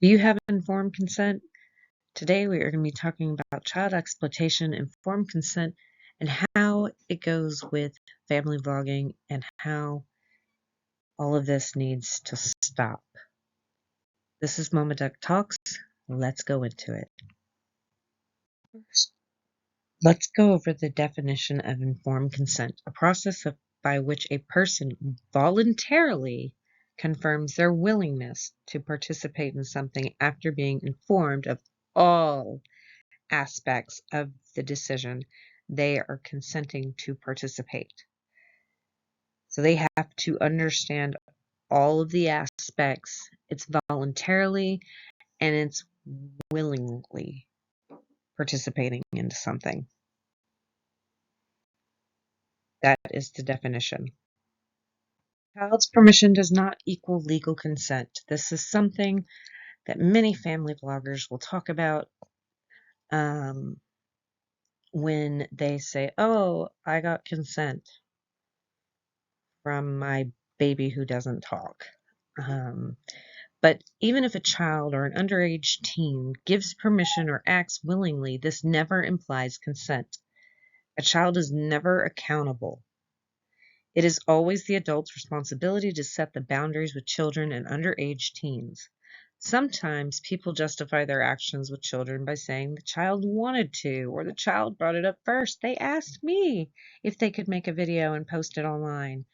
Do you have informed consent? Today we are going to be talking about child exploitation, informed consent, and how it goes with family vlogging and how all of this needs to stop. This is Mama Duck Talks. Let's go into it. First, let's go over the definition of informed consent, a process by which a person voluntarily confirms their willingness to participate in something after being informed of all aspects of the decision they are consenting to participate. So they have to understand all of the aspects. It's voluntarily and it's willingly participating into something. That is the definition. Child's permission does not equal legal consent. This is something that many family bloggers will talk about when they say, "Oh, I got consent from my baby who doesn't talk." But even if a child or an underage teen gives permission or acts willingly, this never implies consent. A child is never accountable. It is always the adult's responsibility to set the boundaries with children and underage teens. Sometimes people justify their actions with children by saying the child wanted to, or the child brought it up first. They asked me if they could make a video and post it online.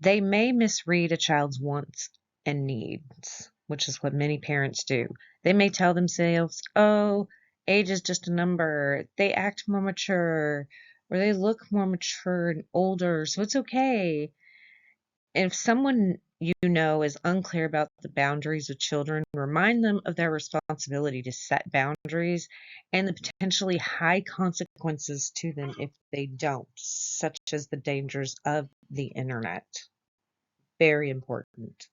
They may misread a child's wants and needs, which is what many parents do. They may tell themselves, "Oh, age is just a number. They act more mature, or they look more mature and older, so it's okay." If someone you know is unclear about the boundaries of children, remind them of their responsibility to set boundaries and the potentially high consequences to them if they don't, such as the dangers of the internet. Very important.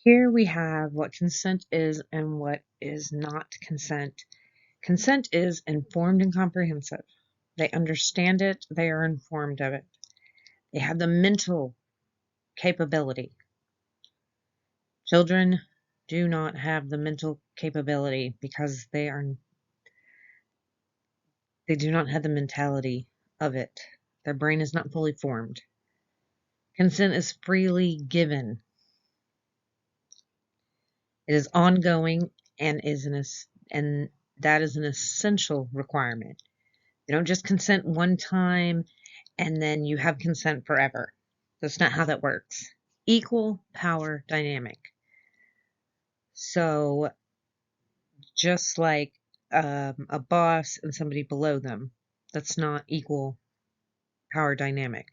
Here we have what consent is and what is not consent. Consent is informed and comprehensive. They understand it, they are informed of it. They have the mental capability. Children do not have the mental capability because they do not have the mentality of it. Their brain is not fully formed. Consent is freely given. It is ongoing and and that is an essential requirement. You don't just consent one time and then you have consent forever. That's not how that works. Equal power dynamic. So just like a boss and somebody below them, that's not equal power dynamic,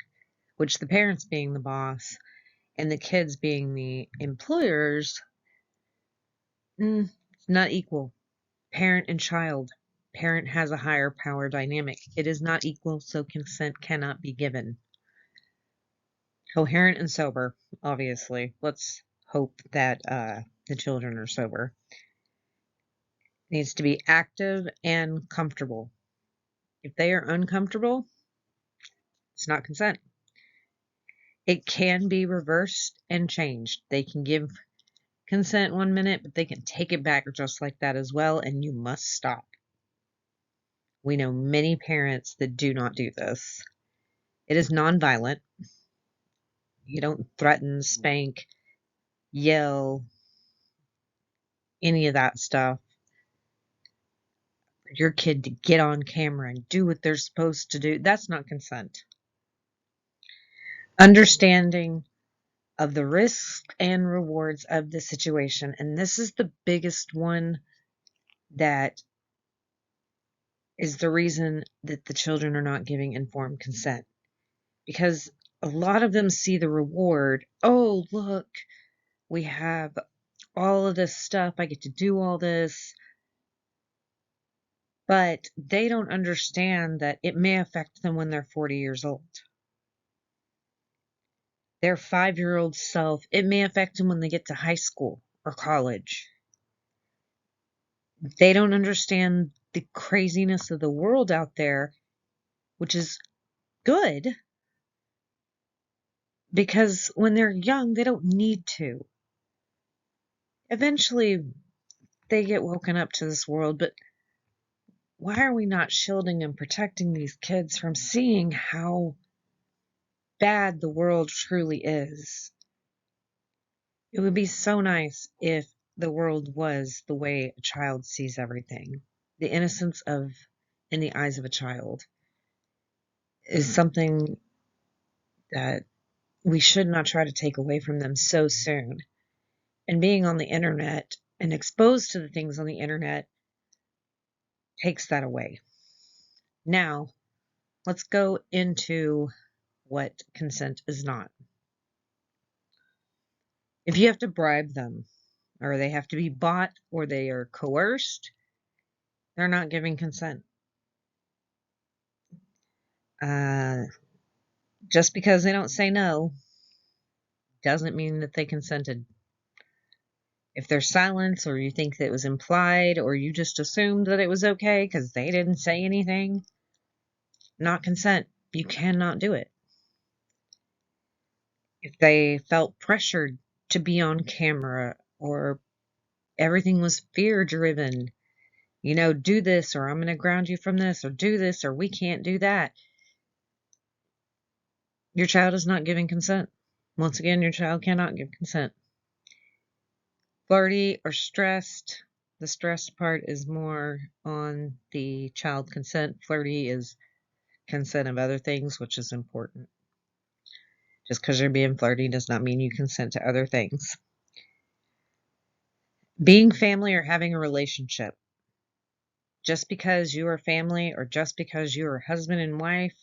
which the parents being the boss and the kids being the employers, it's not equal. Parent and child. Parent has a higher power dynamic. It is not equal, so consent cannot be given. Coherent and sober, obviously. Let's hope that the children are sober. Needs to be active and comfortable. If they are uncomfortable, it's not consent. It can be reversed and changed. They can give consent 1 minute, but they can take it back just like that as well, and you must stop. We know many parents that do not do this. It is nonviolent. You don't threaten, spank, yell, any of that stuff. Your kid to get on camera and do what they're supposed to do. That's not consent. Understanding of the risks and rewards of the situation. And this is the biggest one that is the reason that the children are not giving informed consent. Because a lot of them see the reward. Oh, look, we have all of this stuff. I get to do all this. But they don't understand that it may affect them when they're 40 years old. Their 5-year-old self, it may affect them when they get to high school or college. They don't understand the craziness of the world out there, which is good, because when they're young, they don't need to. Eventually, they get woken up to this world, but why are we not shielding and protecting these kids from seeing how bad the world truly is? It would be so nice if the world was the way a child sees everything. The innocence of in the eyes of a child is something that we should not try to take away from them so soon. And being on the internet and exposed to the things on the internet takes that away. Now, let's go into what consent is not. If you have to bribe them, or they have to be bought, or they are coerced, they're not giving consent. Just because they don't say no doesn't mean that they consented. If there's silence, or you think that it was implied, or you just assumed that it was okay because they didn't say anything, not consent. You cannot do it. If they felt pressured to be on camera, or everything was fear driven, do this, or I'm going to ground you from this, or do this, or we can't do that, your child is not giving consent. Once again, your child cannot give consent. Flirty or stressed. The stressed part is more on the child consent. Flirty is consent of other things, which is important. Just because you're being flirty does not mean you consent to other things. Being family or having a relationship. Just because you are family, or just because you are husband and wife,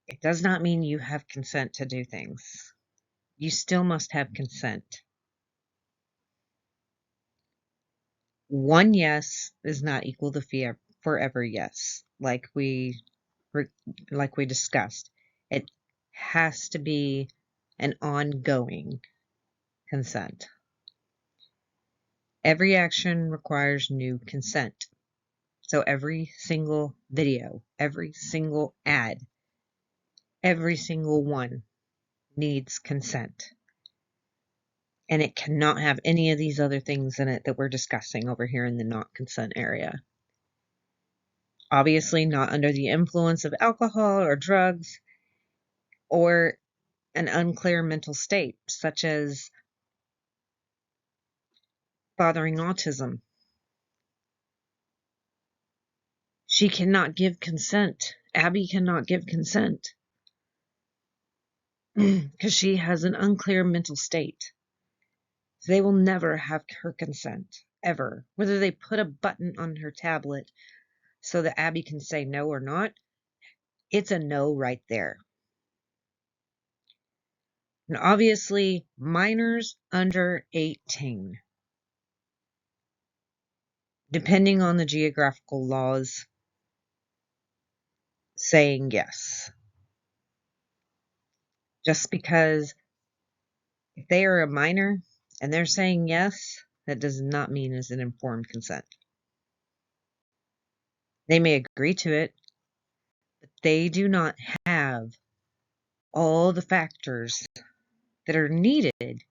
it does not mean you have consent to do things. You still must have consent. One yes is not equal to forever yes, like we discussed. It has to be an ongoing consent. Every action requires new consent. So every single video, every single ad, every single one needs consent. And it cannot have any of these other things in it that we're discussing over here in the not consent area. Obviously not under the influence of alcohol or drugs, or an unclear mental state, such as fathering autism. She cannot give consent. Abby cannot give consent because she has an unclear mental state. So they will never have her consent, ever. Whether they put a button on her tablet so that Abby can say no or not, it's a no right there. And obviously, minors under 18, depending on the geographical laws, saying yes. Just because if they are a minor and they're saying yes, that does not mean it's an informed consent. They may agree to it, but they do not have all the factors that are needed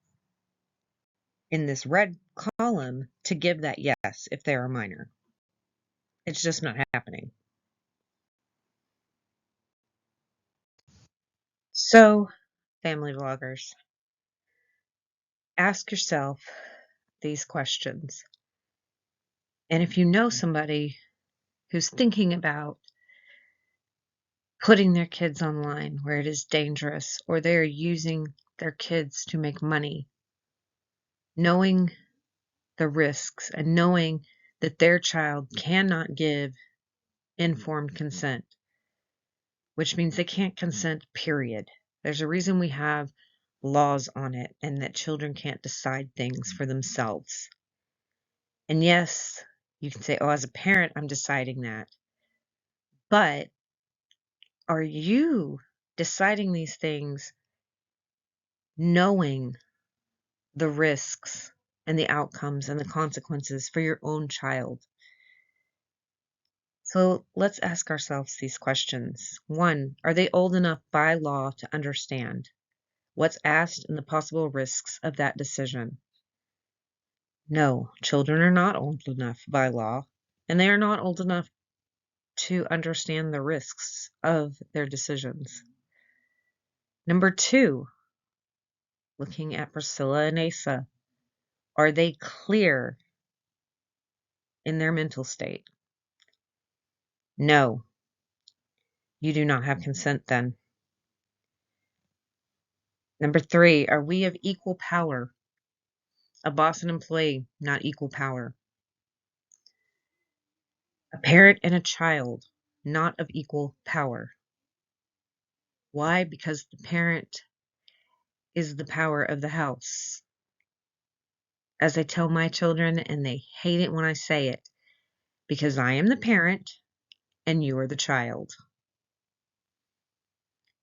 in this red column to give that yes if they're a minor. It's just not happening. So, family vloggers, ask yourself these questions. And if you know somebody who's thinking about putting their kids online where it is dangerous, or they're using their kids to make money, knowing the risks and knowing that their child cannot give informed consent, which means they can't consent, period. There's a reason we have laws on it, and that children can't decide things for themselves. And yes, you can say, oh, as a parent, I'm deciding that. But are you deciding these things knowing the risks and the outcomes and the consequences for your own child? So let's ask ourselves these questions. 1, are they old enough by law to understand what's asked and the possible risks of that decision? No, children are not old enough by law, and they are not old enough to understand the risks of their decisions. Number 2, looking at Priscilla and Asa, are they clear in their mental state? No, you do not have consent then. Number 3, are we of equal power? A boss and employee, not equal power. A parent and a child, not of equal power. Why? Because the parent is the power of the house. As I tell my children, and they hate it when I say it, because I am the parent and you are the child.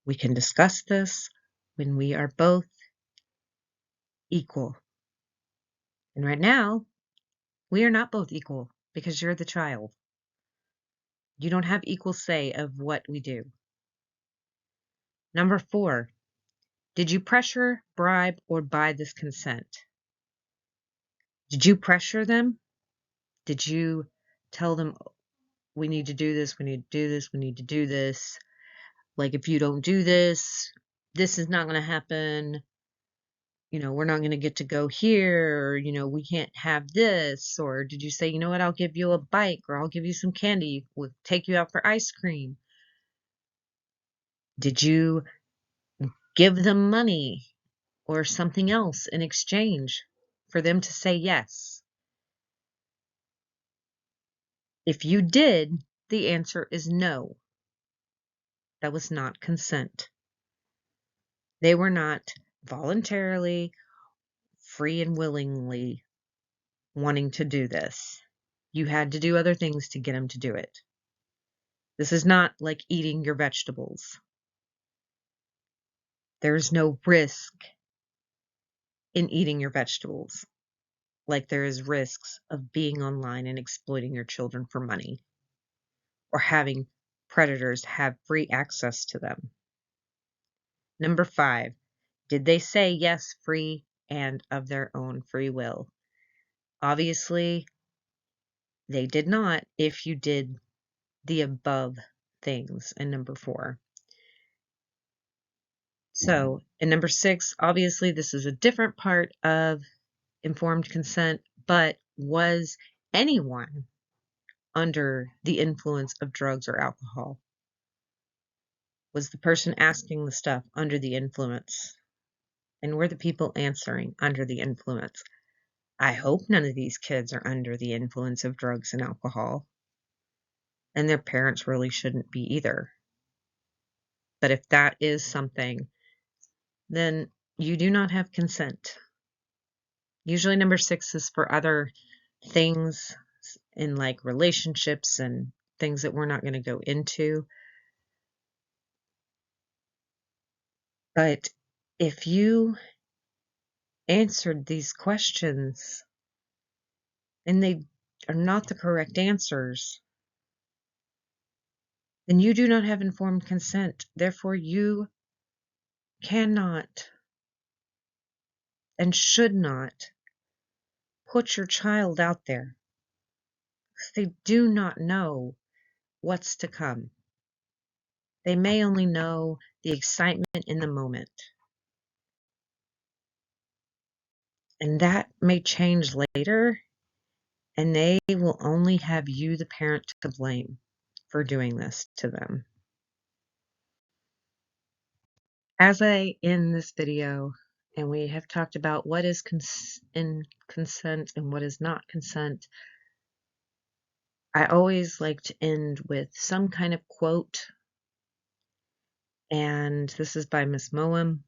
We can discuss this when we are both equal. And right now, we are not both equal because you're the child. You don't have equal say of what we do. Number 4, did you pressure, bribe, or buy this consent? Did you pressure them? Did you tell them, we need to do this, we need to do this, we need to do this? Like, if you don't do this, this is not going to happen. We're not going to get to go here, or, we can't have this. Or did you say, you know what, I'll give you a bike, or I'll give you some candy, we'll take you out for ice cream? Did you give them money or something else in exchange for them to say yes? If you did, the answer is no. That was not consent. They were not voluntarily, free and willingly wanting to do this. You had to do other things to get them to do it. This is not like eating your vegetables. There's no risk in eating your vegetables, like there is risks of being online and exploiting your children for money, or having predators have free access to them. Number 5, did they say yes free and of their own free will? Obviously, they did not if you did the above things in number 4. So in number 6, obviously this is a different part of informed consent, but was anyone under the influence of drugs or alcohol? Was the person asking the stuff under the influence? And were the people answering under the influence? I hope none of these kids are under the influence of drugs and alcohol. And their parents really shouldn't be either. But if that is something, then you do not have consent. Usually number 6 is for other things in like relationships and things that we're not going to go into. But if you answered these questions and they are not the correct answers, then you do not have informed consent. Therefore, you cannot and should not put your child out there, because they do not know what's to come. They may only know the excitement in the moment. And that may change later, and they will only have you, the parent, to blame for doing this to them. As I end this video, and we have talked about what is in consent and what is not consent, I always like to end with some kind of quote, and this is by Miss Moem.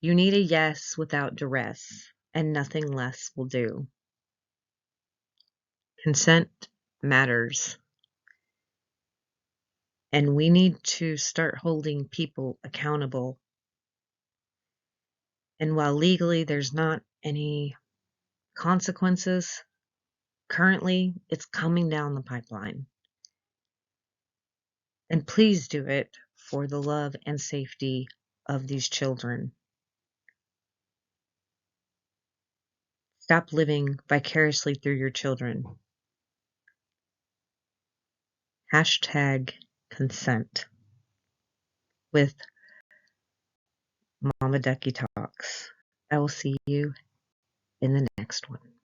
You need a yes without duress, and nothing less will do. Consent matters, and we need to start holding people accountable. And while legally there's not any consequences, currently it's coming down the pipeline. And please do it for the love and safety of these children. Stop living vicariously through your children. #consent with Mama Ducky Talks. I will see you in the next one.